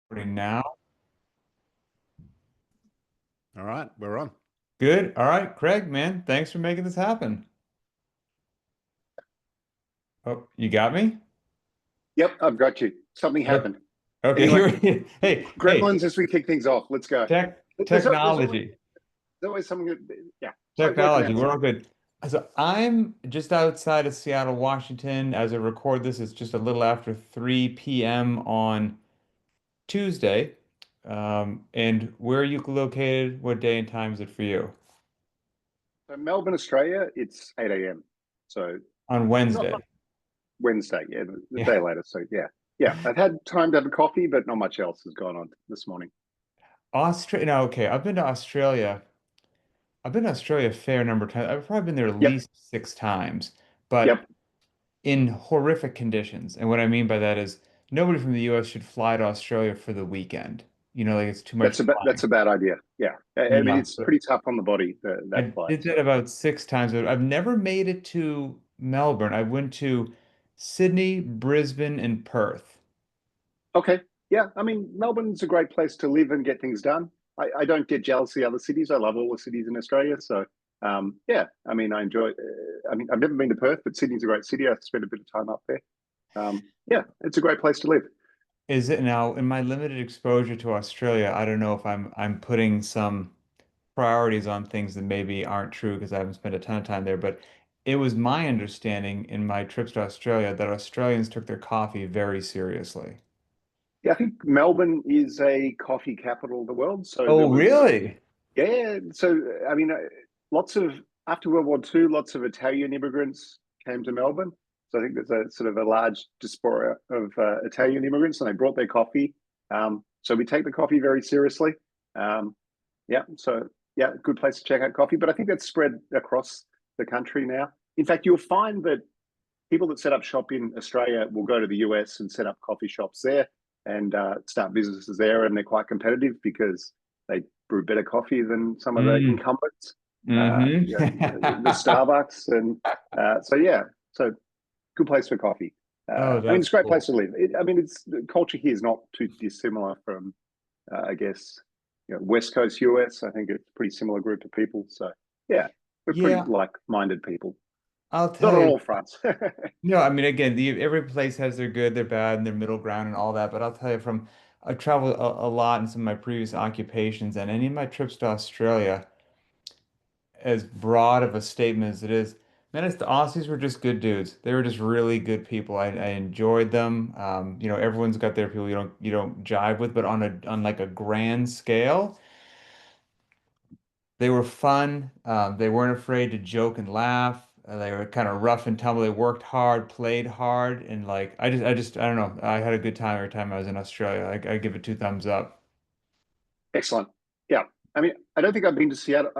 Recording now. All right, we're on. Good. All right, Craig, man, thanks for making this happen. Oh, you got me? Yep, I've got you. Something Oh, happened. okay. Anyway, Hey, Gremlins as we kick things off. Let's go. technology, There's always something. Yeah. Sorry, go for technology. now. We're Sorry. all good. So I'm just outside of Seattle, Washington. As I record this, it's just a little after 3 p.m. on Tuesday. And where are you located? What day and time is it for you? So Melbourne, Australia, it's 8 a.m. So On not Wednesday. Wednesday. Yeah, the Yeah. day later. So yeah. I've had time to have a coffee, but not much else has gone on this morning. Australia. No, okay. I've been to Australia. I've been to Australia a fair number of times. I've probably been there at Yep. least 6 times, but Yep. in horrific conditions. And what I mean by that is nobody from the US should fly to Australia for the weekend. Like it's too much That's flying. a bad idea. Yeah. I mean, Yeah. it's So pretty tough on the body that I flight. did So that about 6 times, but I've never made it to Melbourne. I went to Sydney, Brisbane, and Perth. okay. Yeah. I mean, Melbourne's a great place to live and get things done. I don't get jealous of the other cities. I love all the cities in Australia. So, yeah, I mean, I enjoy, I mean, I've never been to Perth, but Sydney's a great city. I spent a bit of time up there. Yeah, it's a great place to live. Is it now in my limited exposure to Australia? I don't know if I'm putting some priorities on things that maybe aren't true because I haven't spent a ton of time there. But it was my understanding in my trips to Australia that Australians took their coffee very seriously. Yeah, I think Melbourne is a coffee capital of the world. So there Oh, was, really? yeah. So, I mean, lots of, after World War II, lots of Italian immigrants came to Melbourne. So I think there's a sort of a large diaspora of Italian immigrants, and they brought their coffee. So we take the coffee very seriously. Um, Yeah, so yeah, good place to check out coffee. But I think that's spread across the country now. In fact, you'll find that people that set up shop in Australia will go to the US and set up coffee shops there and start businesses there, and they're quite competitive because they brew better coffee than some of the Mm. incumbents. Yeah, the Hmm. Starbucks, and so yeah, so good place for coffee. Oh, I mean, that's it's a great place cool. to live. I mean, it's the culture here is not too dissimilar from I guess, West Coast US. I think it's a pretty similar group of people. So yeah, we're pretty Yeah, like-minded people. I'll Not tell on you. all fronts. No, I mean, again, every place has their good, their bad, and their middle ground and all that. But I'll tell you from I've traveled a lot in some of my previous occupations and any of my trips to Australia, as broad of a statement as it is, man, it's the Aussies were just good dudes. They were just really good people. I enjoyed them. Everyone's got their people you don't jive with, but on like a grand scale, they were fun. They weren't afraid to joke and laugh. They were kind of rough and tumble. They worked hard, played hard, and like I don't know. I had a good time every time I was in Australia. I give it two thumbs up. Excellent. Yeah. I mean, I don't think I've been to Seattle.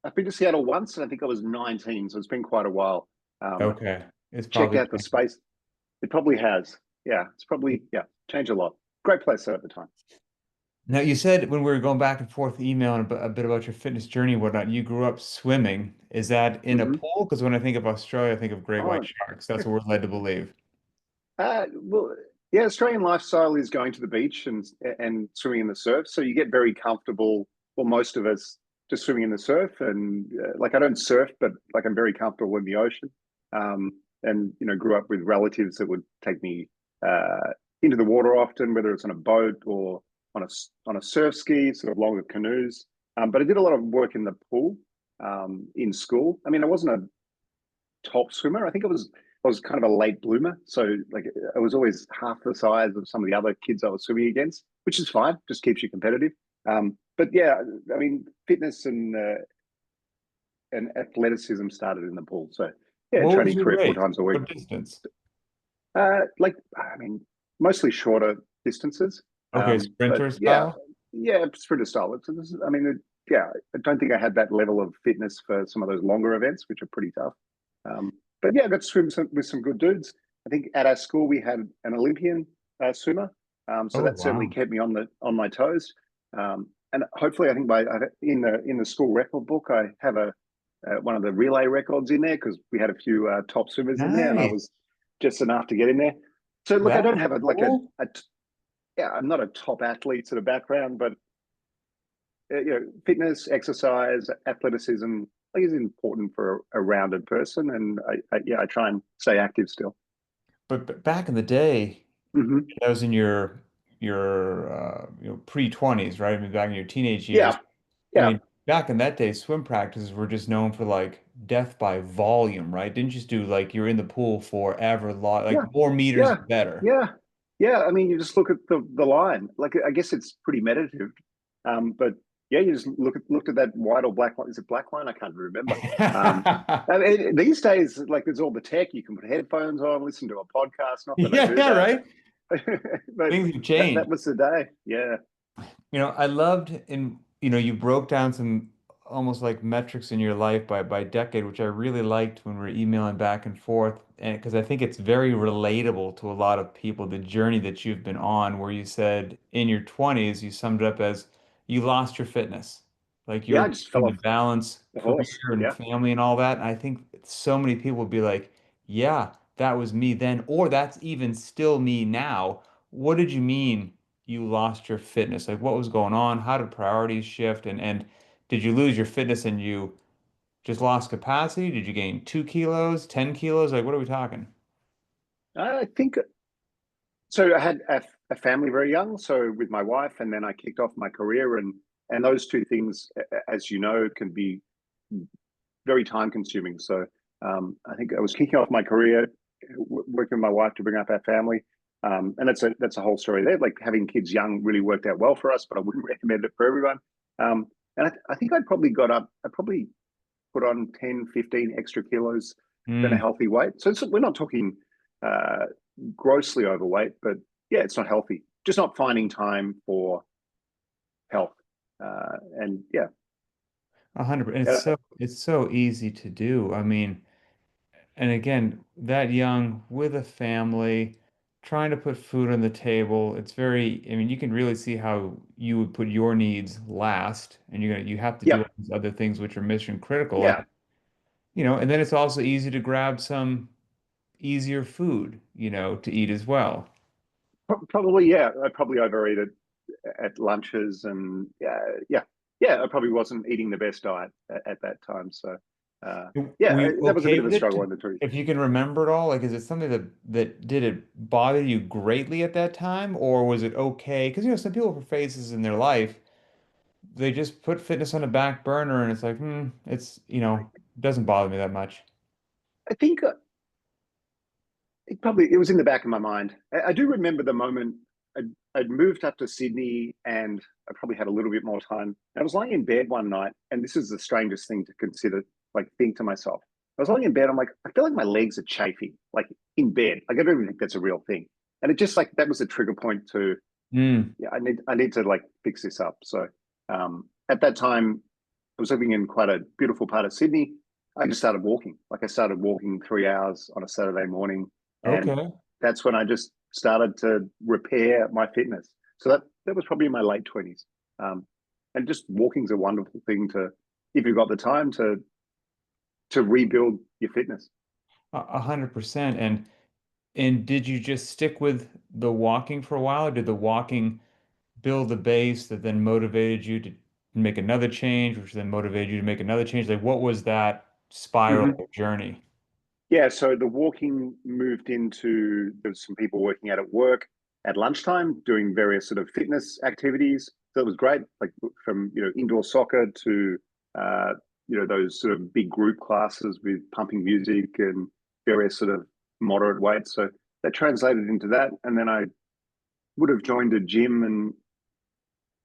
I've been to Seattle once, and I think I was 19, so it's been quite a while. Um, Okay, it's Checked probably out the space. It probably has. Yeah, it's probably changed a lot. Great place though at the time. now, you said when we were going back and forth emailing a bit about your fitness journey and whatnot, you grew up swimming. Is that in a Hmm. pool? Because when I think of Australia, I think of great white Oh, sharks. That's what we're led to believe. well, yeah, Australian lifestyle is going to the beach and swimming in the surf. So you get very comfortable. Well, most of us just swimming in the surf, and like I don't surf, but like I'm very comfortable in the ocean. And grew up with relatives that would take me uh, into the water often, whether it's on a boat or on a surf ski, sort of longer canoes. But I did a lot of work in the pool in school. I mean, I wasn't a top swimmer. I was kind of a late bloomer, so like I was always half the size of some of the other kids I was swimming against, which is fine, just keeps you competitive. But yeah, I mean, fitness and athleticism started in the pool. So yeah, What was training your three or four race? times a week. What distance? Like I mean, mostly shorter distances. Okay, But sprinter yeah, style? yeah, sprinter style. I mean, yeah, I don't think I had that level of fitness for some of those longer events, which are pretty tough. Um, but yeah, I got to swim with some good dudes. I think at our school we had an Olympian swimmer, so Oh, that certainly wow. kept me on my toes. And hopefully, I think in the school record book, I have a one of the relay records in there because we had a few top swimmers in there, and I Nice. was just enough to get in there. So look, I don't That's have a like cool. a yeah, I'm not a top athlete sort of background, but fitness, exercise, athleticism, I think is important for a rounded person, and I try and stay active still. But back in the day, Hmm. that was in your pre-20s, right? I mean, back in your teenage years. Yeah, I yeah, mean, back in that day, swim practices were just known for like death by volume, right? Didn't just do like you're in the pool forever, yeah, like more meters yeah, the better. yeah, yeah. I mean, you just look at the line. Like, I guess it's pretty meditative, but yeah, you just looked at that white or black line. Is it black line? I can't remember. Um, I mean, these days, like, there's all the tech. You can put headphones on, listen to a podcast. Not that I Yeah, do yeah, that, right. but Things have that changed. was the day. Yeah, I loved you broke down some almost like metrics in your life by decade, which I really liked when we were emailing back and forth. And because I think it's very relatable to a lot of people, the journey that you've been on, where you said in your 20s, you summed it up as you lost your fitness. Like you yeah. were I just fell trying to off balance the career horse. and Yeah. family and all that. And I think so many people would be like, yeah, that was me then, or that's even still me now. What did you mean you lost your fitness? Like what was going on? How did priorities shift? And did you lose your fitness and you just lost capacity? Did you gain 2 kilos, 10 kilos? Like what are we talking? I think so. I had a family very young, so with my wife, and then I kicked off my career, and those two things, as you know, can be very time consuming. So I think I was kicking off my career, working with my wife to bring up our family, and that's a whole story there. Like, having kids young really worked out well for us, but I wouldn't recommend it for everyone. And I think I probably got up. I probably put on 10, 15 extra kilos than a Mm, healthy weight. So we're not talking uh, grossly overweight, but yeah, it's not healthy. Just not finding time for health. And yeah, 100%. uh, It's so easy to do. I mean, and again, that young with a family, trying to put food on the table, it's very, I mean, you can really see how you would put your needs last and you have to do yeah, all these other things which are mission critical. yeah. And then it's also easy to grab some easier food, to eat as well. Probably, yeah. I probably overeat at lunches, and yeah, yeah. I probably wasn't eating the best diet at that time. So yeah, Were you that was a bit okay of a with it? struggle in the truth. If you can remember it all, like, is it something that did it bother you greatly at that time, or was it okay? Because some people for phases in their life, they just put fitness on a back burner, and it's like, doesn't bother me that much. I think it was in the back of my mind. I do remember the moment I'd moved up to Sydney, and I probably had a little bit more time. I was lying in bed one night, and this is the strangest thing to consider, like, think to myself. I was lying in bed, I'm like, I feel like my legs are chafing, like, in bed. Like, I don't even think that's a real thing. And it just, like, that was a trigger point to, Mm, yeah, I need to, like, fix this up. So at that time, I was living in quite a beautiful part of Sydney. I just started walking. Like, I started walking 3 hours on a Saturday morning, and okay. that's when I just started to repair my fitness. So that was probably in my late 20s. And just walking's a wonderful thing to, if you've got the time to rebuild your fitness. 100%. And did you just stick with the walking for a while, or did the walking build a base that then motivated you to make another change, which then motivated you to make another change? Like, what was that spiral Mm-hmm. or journey? Yeah, so the walking moved into, there's some people working out at work at lunchtime doing various sort of fitness activities. So it was great, like, from indoor soccer to those sort of big group classes with pumping music and various sort of moderate weights. So that translated into that, and then I would have joined a gym and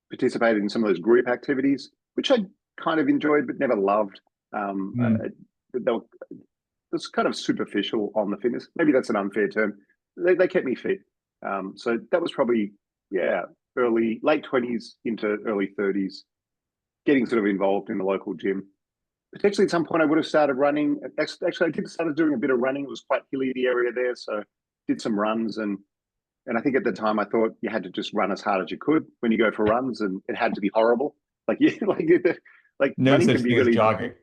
participated in some of those group activities, which I kind of enjoyed but never loved. Mm. They were It's kind of superficial on the fitness. Maybe that's an unfair term. They kept me fit. So that was probably, yeah, late 20s into early 30s, getting sort of involved in the local gym. Potentially at some point I would have started running. Actually, I did started doing a bit of running. It was quite hilly, the area there. So did some runs, and I think at the time I thought you had to just run as hard as you could when you go for runs, and it had to be horrible. Like, yeah, like No running such can be thing as really, jogging.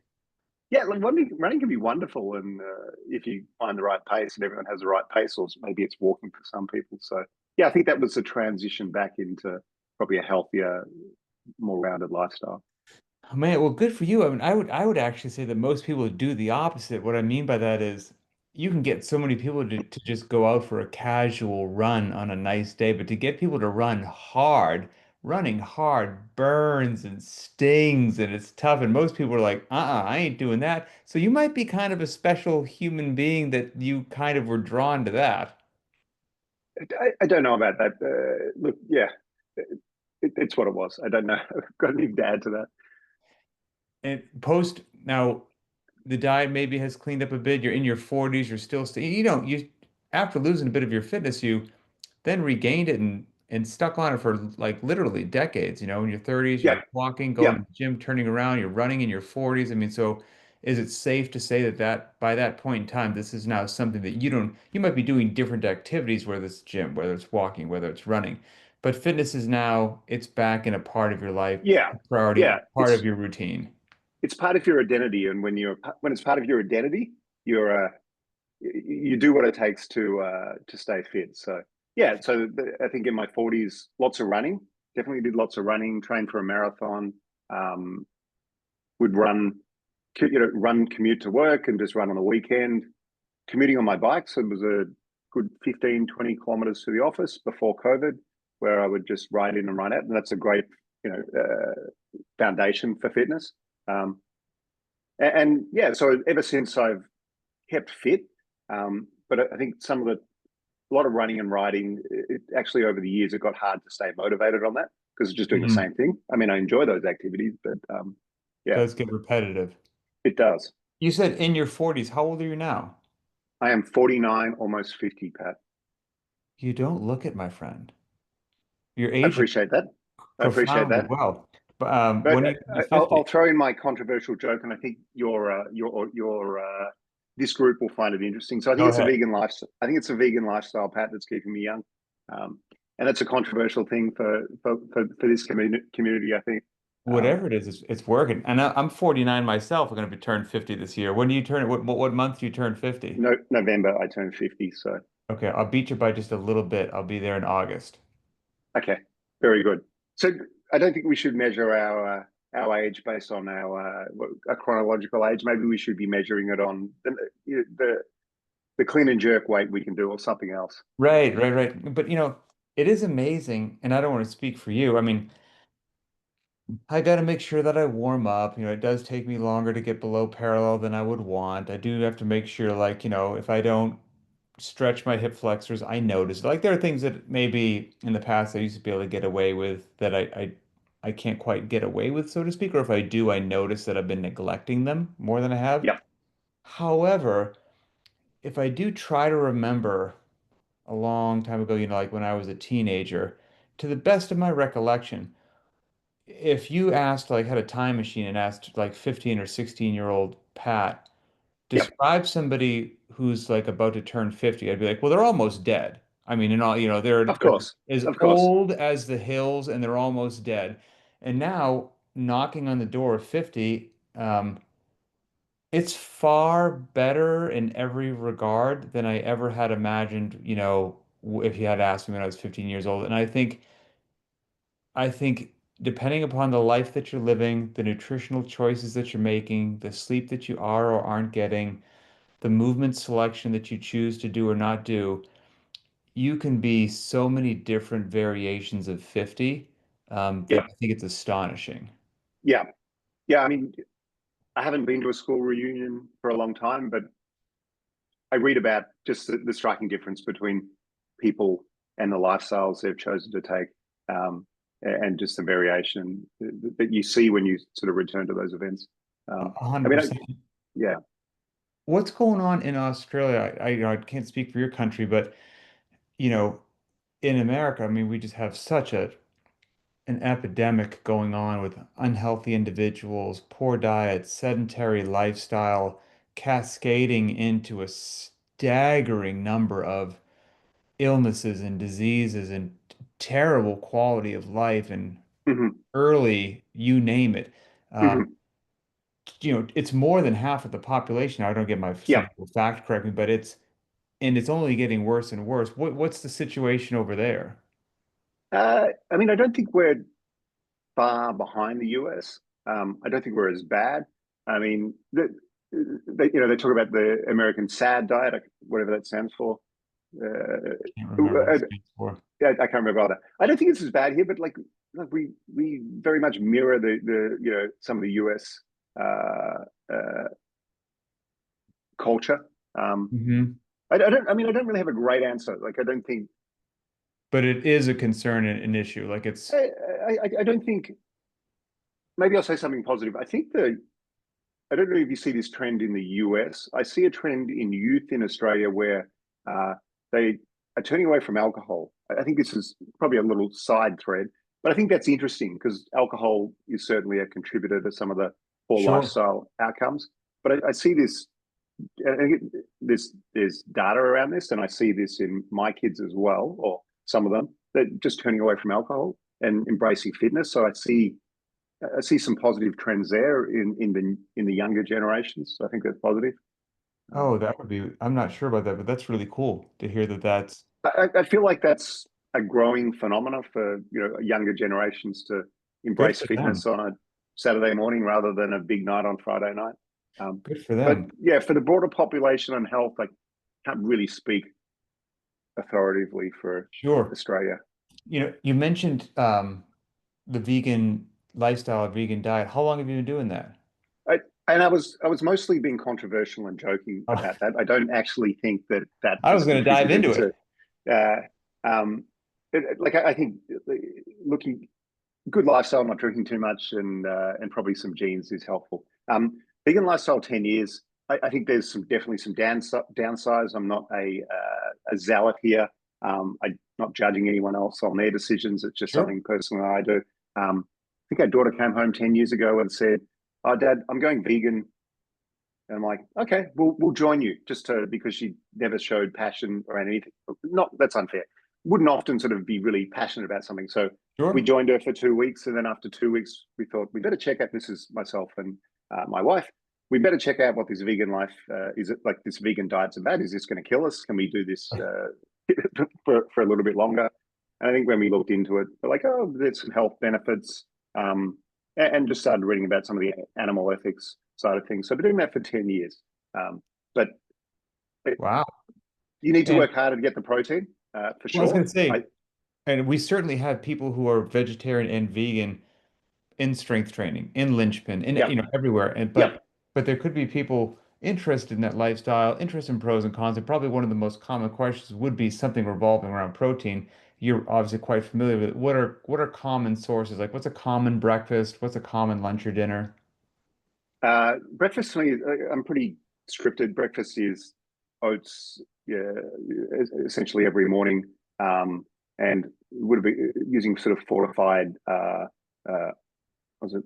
yeah, like, running can be wonderful, and if you find the right pace and everyone has the right pace, or maybe it's walking for some people. So yeah, I think that was the transition back into probably a healthier, more rounded lifestyle. Oh, man, well, good for you. I mean, I would actually say that most people do the opposite. What I mean by that is you can get so many people to just go out for a casual run on a nice day, but to get people to run hard, running hard burns and stings and it's tough. And most people are like, I ain't doing that. So you might be kind of a special human being that you kind of were drawn to that. I don't know about that. Look, yeah, it's what it was. I don't know. I've got anything to add to that. And post now, the diet maybe has cleaned up a bit. You're in your 40s, you're still st you don't you after losing a bit of your fitness, you then regained it and stuck on it for like literally decades. In your 30s, Yeah, you're walking, going yeah, to the gym, turning around, you're running in your 40s. I mean, so is it safe to say that by that point in time, this is now something that you might be doing different activities, whether it's gym, whether it's walking, whether it's running, but fitness is now it's back in a part of your life, yeah, a priority, a yeah. part of your routine. It's part of your identity, and when it's part of your identity, you're you do what it takes to stay fit. So yeah, I think in my 40s, lots of running. Definitely did lots of running. Trained for a marathon. Um, would run, run commute to work and just run on the weekend. Commuting on my bike, so it was a good 15, 20 kilometers to the office before COVID, where I would just ride in and ride out, and that's a great foundation for fitness. Um, and yeah, so ever since I've kept fit. But I think a lot of running and riding, actually over the years, it got hard to stay motivated on that because it's just doing the Mhm. same thing. I mean, I enjoy those activities, but yeah, Does get repetitive. it does. You said in your 40s. How old are you now? I am 49, almost 50, Pat. You don't look it, my friend. You're I aging appreciate that. I appreciate profoundly that. well. But But when are you gonna be I'll 50? throw in my controversial joke, and I think this group will find it interesting. So I think Go it's a ahead. vegan lifestyle. I think it's a vegan lifestyle, Pat, that's keeping me young, um, and it's a controversial thing for this community. I think. Um, Whatever it is, it's working. And I'm 49 myself. I'm going to be turned 50 this year. When do you turn? What month do you turn 50? no, November, I turn 50. So Okay, I'll beat you by just a little bit. I'll be there in August. okay, very good. So I don't think we should measure our age based on a chronological age. Maybe we should be measuring it on the clean and jerk weight we can do or something else. Right, right, right. But it is amazing, and I don't want to speak for you. I mean, I got to make sure that I warm up. It does take me longer to get below parallel than I would want. I do have to make sure, like, if I don't stretch my hip flexors, I notice. Like, there are things that maybe in the past I used to be able to get away with that I can't quite get away with, so to speak. Or if I do, I notice that I've been neglecting them more than I have. Yeah, However, if I do try to remember a long time ago, like when I was a teenager, to the best of my recollection, if you asked, like, had a time machine and asked like 15 or 16-year-old Pat, yeah, describe somebody who's like about to turn 50, I'd be like, well, they're almost dead. I mean, and all, they're of course, as of course. old as the hills and they're almost dead. And now knocking on the door of 50, it's far better in every regard than I ever had imagined, if you had asked me when I was 15 years old. And I think depending upon the life that you're living, the nutritional choices that you're making, the sleep that you are or aren't getting, the movement selection that you choose to do or not do, you can be so many different variations of 50 that Yeah, I think it's astonishing. yeah, yeah. I mean, I haven't been to a school reunion for a long time, but I read about just the striking difference between people and the lifestyles they've chosen to take, and just the variation that you see when you sort of return to those events. A I hundred mean, percent. yeah, What's going on in Australia? I can't speak for your country, but you know, in America, I mean, we just have such an epidemic going on with unhealthy individuals, poor diet, sedentary lifestyle, cascading into a staggering number of illnesses and diseases and terrible quality of life and hmm early, you name it. Um, hmm it's more than half of the population. I don't get my yeah, some people fact correct me, but it's and it's only getting worse and worse. What's the situation over there? I mean, I don't think we're far behind the US. I don't think we're as bad. I mean, they talk about the American SAD diet, whatever that stands for. Can't remember what Uh, it stands for. I can't remember either. I don't think it's as bad here, but like we very much mirror the some of the US uh, uh, culture. Um, Hmm. I don't. I mean, I don't really have a great answer. Like, I don't think. But it is a concern and an issue. Like it's I don't think. Maybe I'll say something positive. I think the I don't know if you see this trend in the US. I see a trend in youth in Australia where uh, they are turning away from alcohol. I think this is probably a little side thread, but I think that's interesting because alcohol is certainly a contributor to some of the poor sure. lifestyle outcomes. But I see this, there's data around this, and I see this in my kids as well, or some of them, that just turning away from alcohol and embracing fitness. So I see some positive trends there in the younger generations. So I think that's positive. Oh, Um, that would be, I'm not sure about that, but that's really cool to hear that that's I feel like that's a growing phenomena for younger generations to good embrace for them. fitness on a Saturday morning rather than a big night on Friday night. Good for But them. yeah, for the broader population and health, I can't really speak authoritatively for Sure. Australia. You mentioned the vegan lifestyle, vegan diet. How long have you been doing that? I, and I was mostly being controversial and joking Oh, about that. I don't actually think that that I was has going to dive contributed into to it. uh, like I think looking good lifestyle, not drinking too much, and probably some genes is helpful. Vegan lifestyle 10 years. I think there's definitely some downsides. I'm not a zealot here. I'm not judging anyone else on their decisions. It's just Sure. something personally I do. I think our daughter came home 10 years ago and said, "Oh, Dad, I'm going vegan." And I'm like, "Okay, we'll join you," just to because she never showed passion or anything. Not that's unfair. Wouldn't often sort of be really passionate about something. So we Sure. joined her for 2 weeks, and then after 2 weeks, we thought we better check out. This is myself and my wife. We better check out what this vegan life is. It like this vegan diet's about? Is this going to kill us? Can we do this for a little bit longer? And I think when we looked into it, we're like, oh, there's some health benefits. And just started reading about some of the animal ethics side of things. So I've been doing that for 10 years. But Wow. you need to And work harder to get the protein, for well, I was sure. going to say, and we certainly have people who are vegetarian and vegan in strength training, in Linchpin, in Yep, everywhere. And yep. but there could be people interested in that lifestyle, interested in pros and cons. And probably one of the most common questions would be something revolving around protein. You're obviously quite familiar with it. What are common sources? Like what's a common breakfast? What's a common lunch or dinner? Breakfast for me, I'm pretty scripted. Breakfast is oats, yeah, essentially every morning, and would be using sort of fortified, uh, was it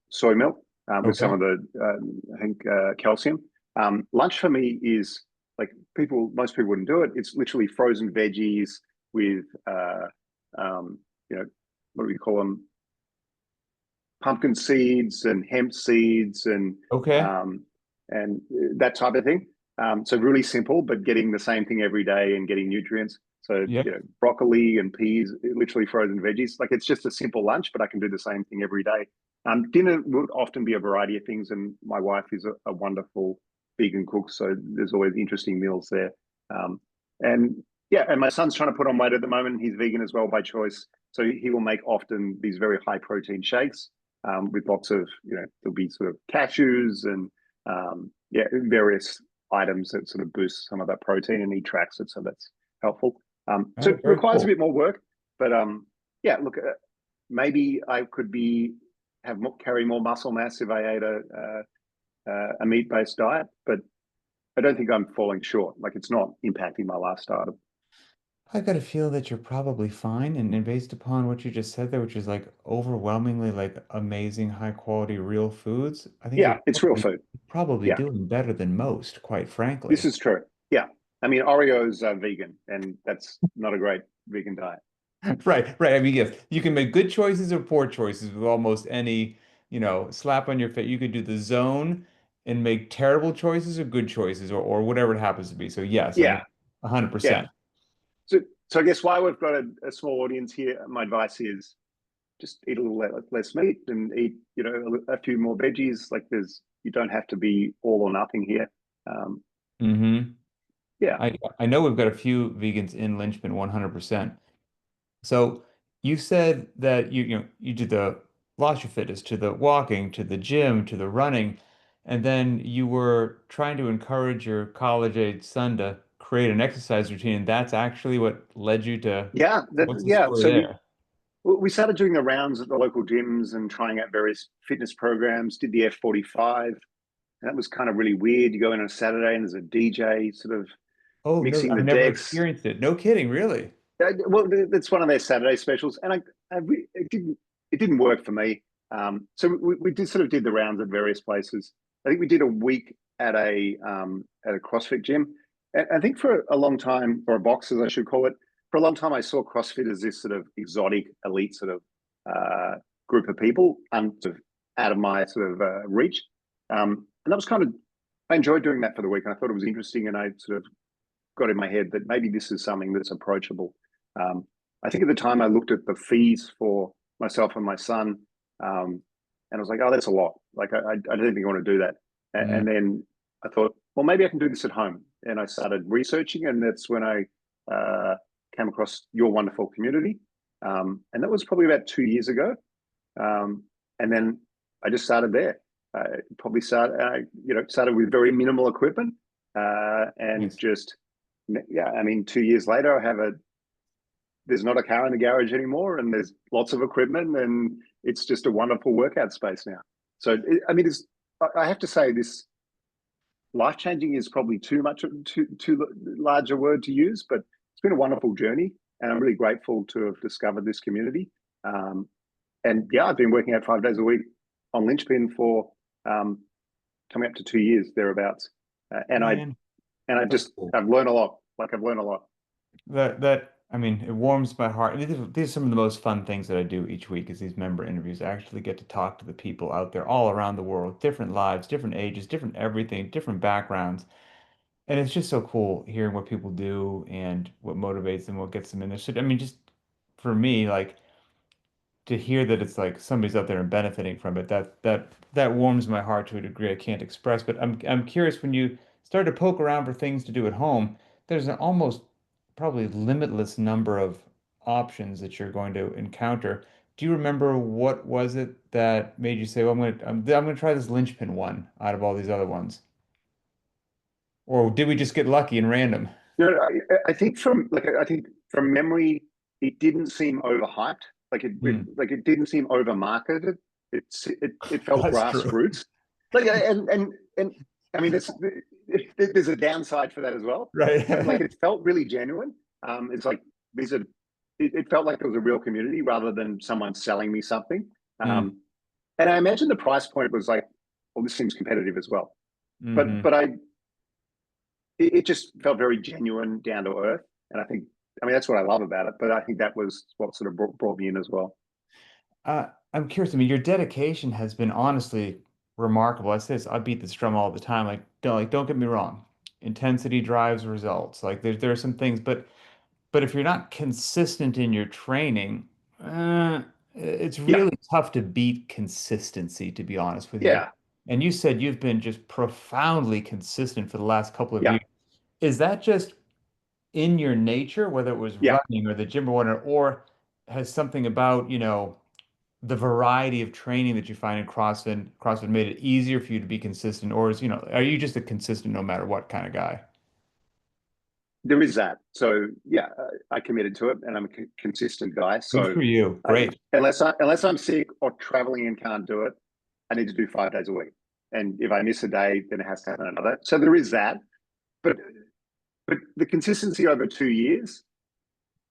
soy milk with some Okay. of the, I think, calcium. Lunch for me is like most people wouldn't do it. It's literally frozen veggies with, um, you know, what do we call them? Pumpkin seeds and hemp seeds Okay. um, and that type of thing. So really simple, but getting the same thing every day and getting nutrients. So Yeah. broccoli and peas, literally frozen veggies. Like it's just a simple lunch, but I can do the same thing every day. Dinner would often be a variety of things, and my wife is a wonderful vegan cook, so there's always interesting meals there. Um, and yeah, and my son's trying to put on weight at the moment. He's vegan as well by choice, so he will make often these very high protein shakes with lots of there'll be sort of cashews and yeah, various items that sort of boost some of that protein, and he tracks it, so that's helpful. So Oh, it very requires a cool. bit more work, but yeah, look, maybe I could be have more, carry more muscle mass if I ate a meat based diet, but I don't think I'm falling short. Like it's not impacting my lifestyle. I got a feel that you're probably fine, and based upon what you just said there, which is like overwhelmingly like amazing high quality real foods, I think Yeah, you're it's real food. probably Yeah, doing better than most, quite this frankly. is true. Yeah, I mean Oreos are vegan, and that's not a great vegan diet. Right, right. I mean, yes, you can make good choices or poor choices with almost any, slap on your face. You could do the zone and make terrible choices or good choices or whatever it happens to be. So yes, I mean, Yeah, yeah. 100%. So, so I guess why we've got a small audience here, my advice is just eat a little less meat and eat, a few more veggies. Like you don't have to be all or nothing here. Um, Hmm. yeah, I know we've got a few vegans in Linchpin, 100%. So you said that you did the lost your fitness to the walking to the gym to the running, and then you were trying to encourage your college-age son to create an exercise routine, and that's actually what led you to yeah, what's the yeah. story So there? we started doing the rounds at the local gyms and trying out various fitness programs. Did the F45, and that was kind of really weird. You go in on a Saturday and there's a DJ sort of Oh no, mixing the I've never decks. experienced it. No kidding, really? Well, that's one of their Saturday specials, and it didn't work for me. So we did sort of did the rounds at various places. I think we did a week at a CrossFit gym. And I think for a long time, or a box as I should call it, for a long time I saw CrossFit as this sort of exotic, elite sort of group of people, sort of out of my sort of reach. And that was kind of I enjoyed doing that for the week, and I thought it was interesting, and I sort of got in my head that maybe this is something that's approachable. Um, I think at the time I looked at the fees for myself and my son, and I was like, oh, that's a lot. Like I don't think I want to do that. Mm. And then I thought, well, maybe I can do this at home. And I started researching, and that's when I came across your wonderful community. And that was probably about 2 years ago. And then I just started there. Probably started with very minimal equipment, and Nice. just yeah. I mean, 2 years later, there's not a car in the garage anymore, and there's lots of equipment, and it's just a wonderful workout space now. So, I mean, I have to say this life changing is probably too large a word to use, but it's been a wonderful journey, and I'm really grateful to have discovered this community. Um, and yeah, I've been working out 5 days a week on Linchpin for um, coming up to 2 years thereabouts, and I Man, and I that's just cool. I've learned a lot. Like I've learned a lot. That I mean, it warms my heart. These are some of the most fun things that I do each week is these member interviews. I actually get to talk to the people out there all around the world, different lives, different ages, different everything, different backgrounds. And it's just so cool hearing what people do and what motivates them, what gets them in there. So, I mean, just for me, like to hear that it's like somebody's out there and benefiting from it, that warms my heart to a degree I can't express. But I'm curious when you start to poke around for things to do at home, there's an almost probably limitless number of options that you're going to encounter. Do you remember what was it that made you say, "Well, I'm gonna try this linchpin one out of all these other ones"? Or did we just get lucky and random? No, I think I think from memory, it didn't seem overhyped. Hmm, It didn't seem over marketed. It felt that's true. grassroots. Like and I mean, there's a downside for that as well. But like Right. it felt really genuine. It's like these are. It felt like there was a real community rather than someone selling me something. Hmm. Um, and I imagine the price point was like, well, this seems competitive as well. But Hmm. but I it just felt very genuine, down to earth. And I mean, that's what I love about it. But I think that was what sort of brought me in as well. I'm curious. I mean, your dedication has been honestly remarkable. I say this, I beat this drum all the time. Don't get me wrong. Intensity drives results. Like there are some things, but if you're not consistent in your training, it's Yeah, really tough to beat consistency, to be honest with you. yeah, And you said you've been just profoundly consistent for the last couple of yeah, years. Is that just in your nature, whether it was yeah. running or the gym or whatever, or has something about, the variety of training that you find in CrossFit made it easier for you to be consistent, or are you just a consistent no matter what kind of guy? There is that. So yeah, I committed to it, and I'm a consistent guy. Good So for you. I, Great. unless I'm sick or traveling and can't do it, I need to do 5 days a week. And if I miss a day, then it has to happen another. So there is that. But the consistency over 2 years,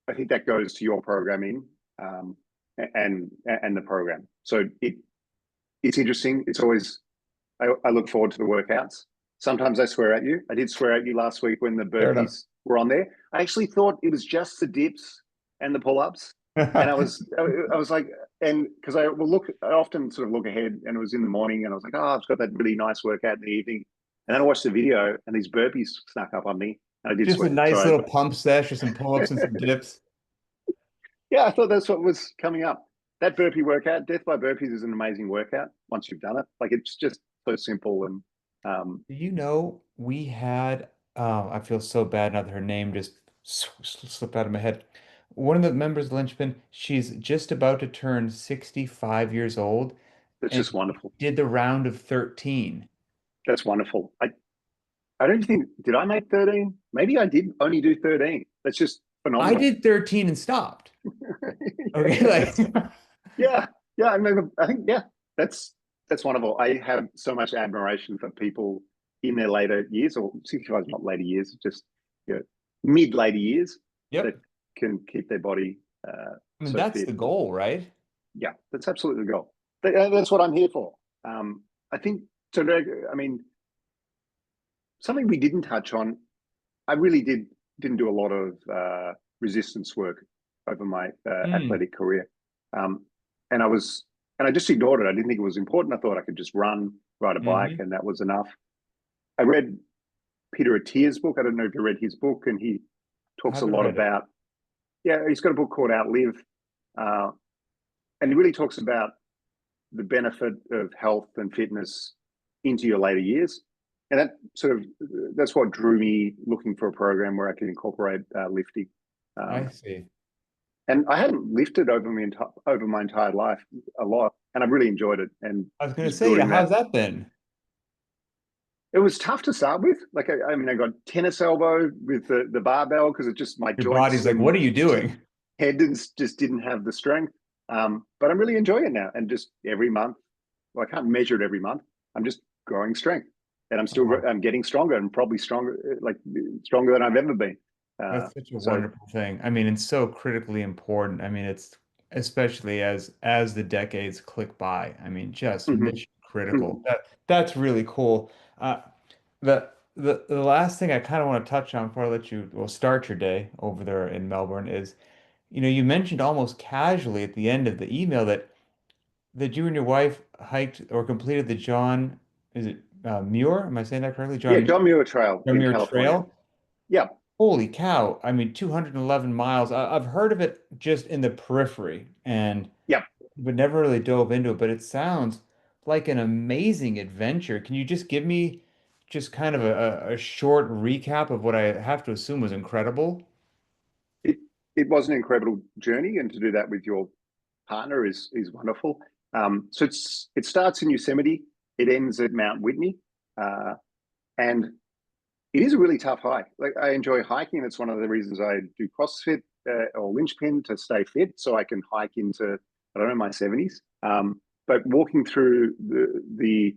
I think that goes to your programming, um, and the program. So it's interesting. It's always I look forward to the workouts. Sometimes I swear at you. I did swear at you last week when the Fair enough. burpees were on there. I actually thought it was just the dips and the pull-ups. And I was like, and because I often sort of look ahead, and it was in the morning, and I was like, oh, I've got that really nice workout in the evening, and then I watched the video, and these burpees snuck up on me, and I did Just a sweat. So nice little pump session, some pull-ups and some dips. yeah, I thought that's what was coming up. That burpee workout, Death by Burpees, is an amazing workout once you've done it. Like it's just so simple and You know, we had, I feel so bad now that her name just slipped out of my head. One of the members of Linchpin, she's just about to turn 65 years old, it's and just she wonderful. did the round of 13. That's wonderful. I don't think did I make 13? Maybe I did only do 13. That's just I phenomenal. did 13 and stopped. Okay, Yeah, like that's yeah, yeah. I remember. I think yeah, that's wonderful. I have so much admiration for people in their later years, or 65 is not later years, just you know, mid later years that yep. can keep their body I mean, so that's fit. the goal, right? Yeah, that's absolutely the goal. That's what I'm here for. I think so. I mean, something we didn't touch on. I really didn't do a lot of resistance work over my Mm, athletic career, um, and I just ignored it. I didn't think it was important. I thought I could just run, ride a bike, hmm. and that was enough. I read Peter Attia's book. I don't know if you read his book, and he I talks a haven't lot read it. about. Yeah, he's got a book called Outlive, uh, and he really talks about the benefit of health and fitness into your later years. And that's what drew me looking for a program where I could incorporate lifting. I Um, see. and I hadn't lifted over my entire life a lot, and I've really enjoyed it. And I was gonna just say, yeah, building that, how's that been? it was tough to start with. Like I mean, I got tennis elbow with the barbell because it just my Your joints body's like, and what are you doing? head just didn't have the strength. But I'm really enjoying it now, and just every month, well, I can't measure it every month. I'm just growing strength, and Oh, I'm getting stronger, and probably stronger, like stronger than I've ever been. that's such a So wonderful thing. I mean, it's so critically important. I mean, it's especially as the decades click by. I mean, just mhm, mission critical. mhm. That's really cool. Uh, the last thing I kind of want to touch on before I let you well start your day over there in Melbourne is, you mentioned almost casually at the end of the email that you and your wife hiked or completed the John, is it Muir? Am I saying that correctly? Yeah, John Muir Trail John in Muir California. Trail? Yeah, Holy cow. I mean, 211 miles. I've heard of it just in the periphery and yeah. but never really dove into it, but it sounds like an amazing adventure. Can you just give me just kind of a short recap of what I have to assume was incredible? It it was an incredible journey, and to do that with your partner is wonderful. So it starts in Yosemite, it ends at Mount Whitney, uh, and it is a really tough hike. Like I enjoy hiking. It's one of the reasons I do CrossFit or Linchpin to stay fit, so I can hike into I don't know my 70s. But walking through the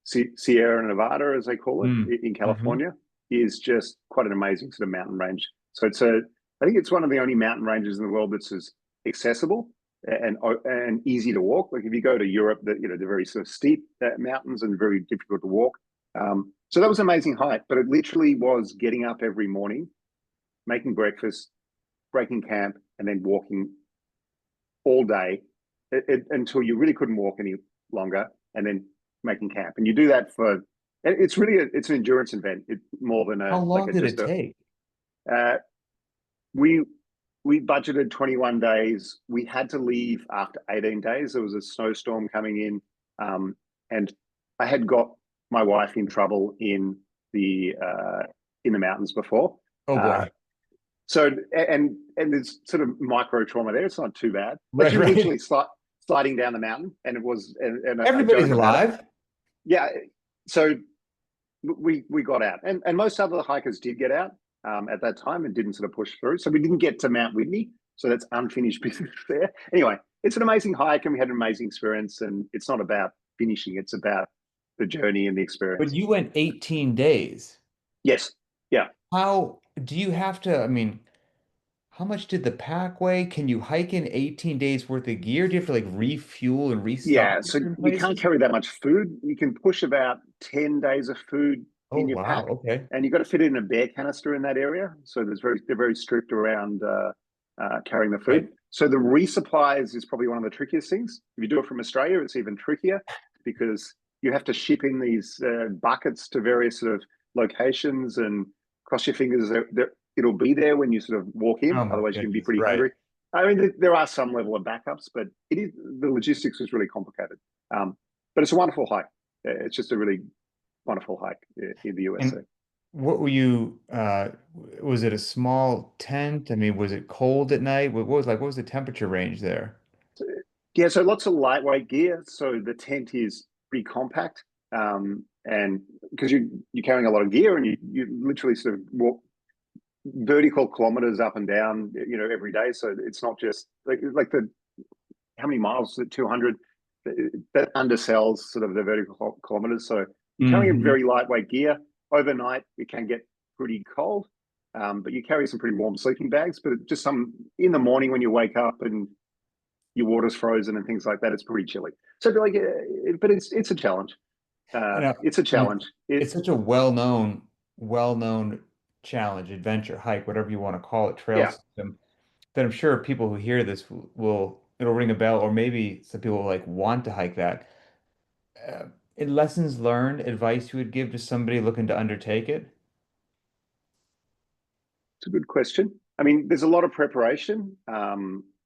Sierra Nevada, as they call it Mm. in Hmm. California, is just quite an amazing sort of mountain range. So I think it's one of the only mountain ranges in the world that's as accessible and easy to walk. Like if you go to Europe, that they're very sort of steep mountains and very difficult to walk. So that was an amazing hike, but it literally was getting up every morning, making breakfast, breaking camp, and then walking all day until you really couldn't walk any longer, and then making camp. And you do that for it's really it's an endurance event. It more than How a like long a did it just a take? uh, we we budgeted 21 days. We had to leave after 18 days. There was a snowstorm coming in, and I had got my wife in trouble in the mountains before. Oh Uh, boy. so and there's sort of micro trauma there. It's not too bad, but Right, she was right. literally sliding down the mountain, and it was and I Everybody's joked about it. alive. Yeah, so we got out, and most other hikers did get out at that time and didn't sort of push through. So we didn't get to Mount Whitney, so that's unfinished business there. Anyway, it's an amazing hike, and we had an amazing experience. And it's not about finishing; it's about the journey and the But experience. you went 18 days. Yes, yeah, How do you have to, I mean, how much did the pack weigh? Can you hike in 18 days worth of gear? Do you have to like refuel and yeah. restock in So certain you can't places? carry that much food. You can push about 10 days of food Oh, in your wow. pack, Okay. and you've got to fit it in a bear canister in that area. So they're very strict around carrying the Right. food. So the resupplies is probably one of the trickiest things. If you do it from Australia, it's even trickier because you have to ship in these buckets to various sort of locations and cross your fingers that it'll be there when you sort of walk in. Oh my Otherwise, you can be goodness. pretty Right. hungry. I mean, there are some level of backups, but the logistics is really complicated. But it's a wonderful hike. It's just a really wonderful hike in the USA. And what were you, was it a small tent? I mean, was it cold at night? What was the temperature range there? Yeah, so lots of lightweight gear. So the tent is pretty compact, and because you're carrying a lot of gear, and you literally sort of walk vertical kilometers up and down, every day. So it's not just like the how many miles is it? 200. That undersells sort of the vertical kilometers. So you're carrying a Hmm. very lightweight gear. Overnight, it can get pretty cold, but you carry some pretty warm sleeping bags. But just some in the morning when you wake up and your water's frozen and things like that, it's pretty chilly. So like, but it's a challenge. And It's a I mean, challenge. it's such a well-known challenge, adventure, hike, whatever you want to call it, trail Yeah, system, that I'm sure people who hear this it'll ring a bell, or maybe some people like want to hike that. Uh, in lessons learned, advice you would give to somebody looking to undertake it? it's a good question. I mean, there's a lot of preparation,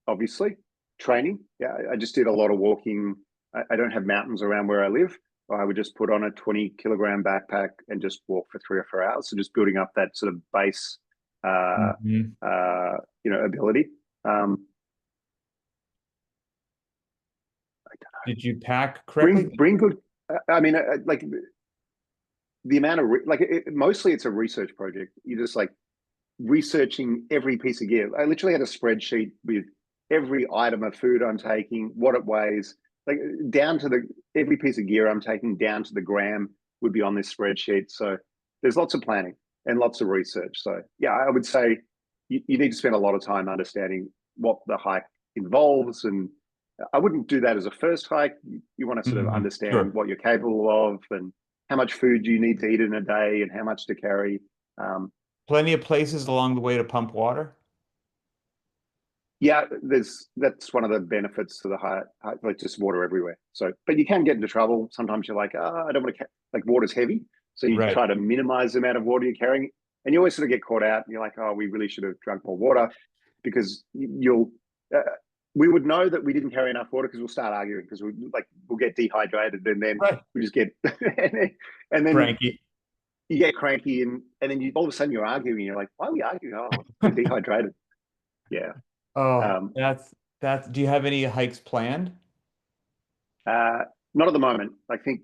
obviously, training. Yeah, I just did a lot of walking. I don't have mountains around where I live. I would just put on a 20-kilogram backpack and just walk for 3 or 4 hours. So just building up that sort of base, uh, Hmm. ability. Did you pack correctly? Bring good. I mean, like the amount of mostly it's a research project. You just like researching every piece of gear. I literally had a spreadsheet with every item of food I'm taking, what it weighs, like down to the every piece of gear I'm taking down to the gram would be on this spreadsheet. So there's lots of planning and lots of research. So yeah, I would say you need to spend a lot of time understanding what the hike involves. And I wouldn't do that as a first hike. You want to sort of Hmm. understand Sure. what you're capable of and how much food you need to eat in a day and how much to carry. Um, Plenty of places along the way to pump water. Yeah, that's one of the benefits to the like just water everywhere. So, but you can get into trouble. Sometimes you're like, I don't want to, like water's heavy. So you Right. try to minimize the amount of water you're carrying. And you always sort of get caught out. And you're like, oh, we really should have drunk more water because uh, we would know that we didn't carry enough water because we'll start arguing because we'll get dehydrated and then Right. we just get, and then Cranky. you get cranky and then all of a sudden you're arguing. And you're like, why are we arguing? Oh, we're dehydrated. Yeah. Oh, Um, do you have any hikes planned? Uh, Not at the moment. I think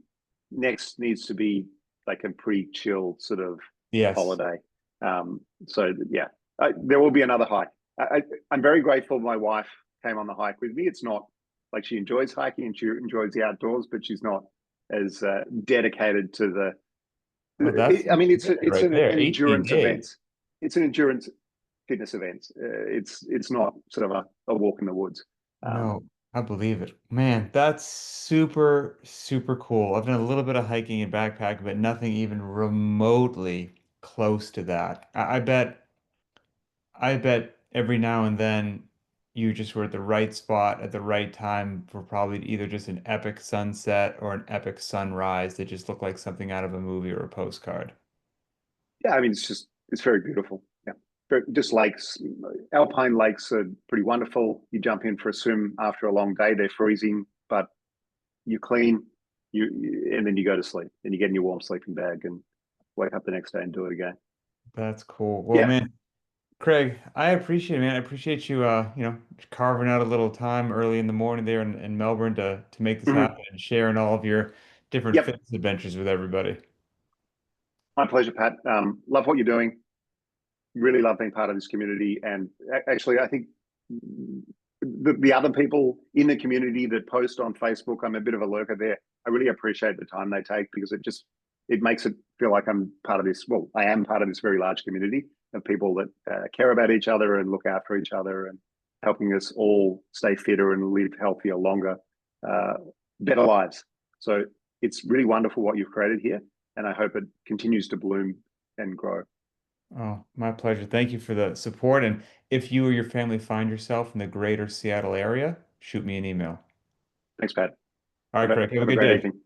next needs to be like a pretty chill sort of Yes. holiday. So yeah, there will be another hike. I'm very grateful my wife came on the hike with me. It's not like she enjoys hiking and she enjoys the outdoors, but she's not as dedicated to Oh, that's I mean, it's right an there. 18 endurance event. days. It's an endurance fitness event. It's not sort of a walk in the woods. Um, No, I believe it. Man, that's super, super cool. I've done a little bit of hiking and backpacking, but nothing even remotely close to that. I bet every now and then you just were at the right spot at the right time for probably either just an epic sunset or an epic sunrise that just looked like something out of a movie or a postcard. Yeah, I mean, it's very beautiful. Yeah, just lakes, alpine lakes are pretty wonderful. You jump in for a swim after a long day; they're freezing, but you clean, and then you go to sleep, and you get in your warm sleeping bag and wake up the next day and do it again. That's cool. Well, Yeah. man, Craig, I appreciate it, man. I appreciate you, carving out a little time early in the morning there in Melbourne to make this Mhm. happen and sharing all of your different Yep. fitness adventures with everybody. My pleasure, Pat. Love what you're doing. Really love being part of this community, and actually, I think the other people in the community that post on Facebook, I'm a bit of a lurker there. I really appreciate the time they take because it makes it feel like I'm part of this. Well, I am part of this very large community of people that care about each other and look out for each other and helping us all stay fitter and live healthier, longer, uh, better lives. So it's really wonderful what you've created here, and I hope it continues to bloom and grow. Oh, my pleasure. Thank you for the support. And if you or your family find yourself in the greater Seattle area, shoot me an email. Thanks, Pat. All right, Craig, have a Have a good great day. evening.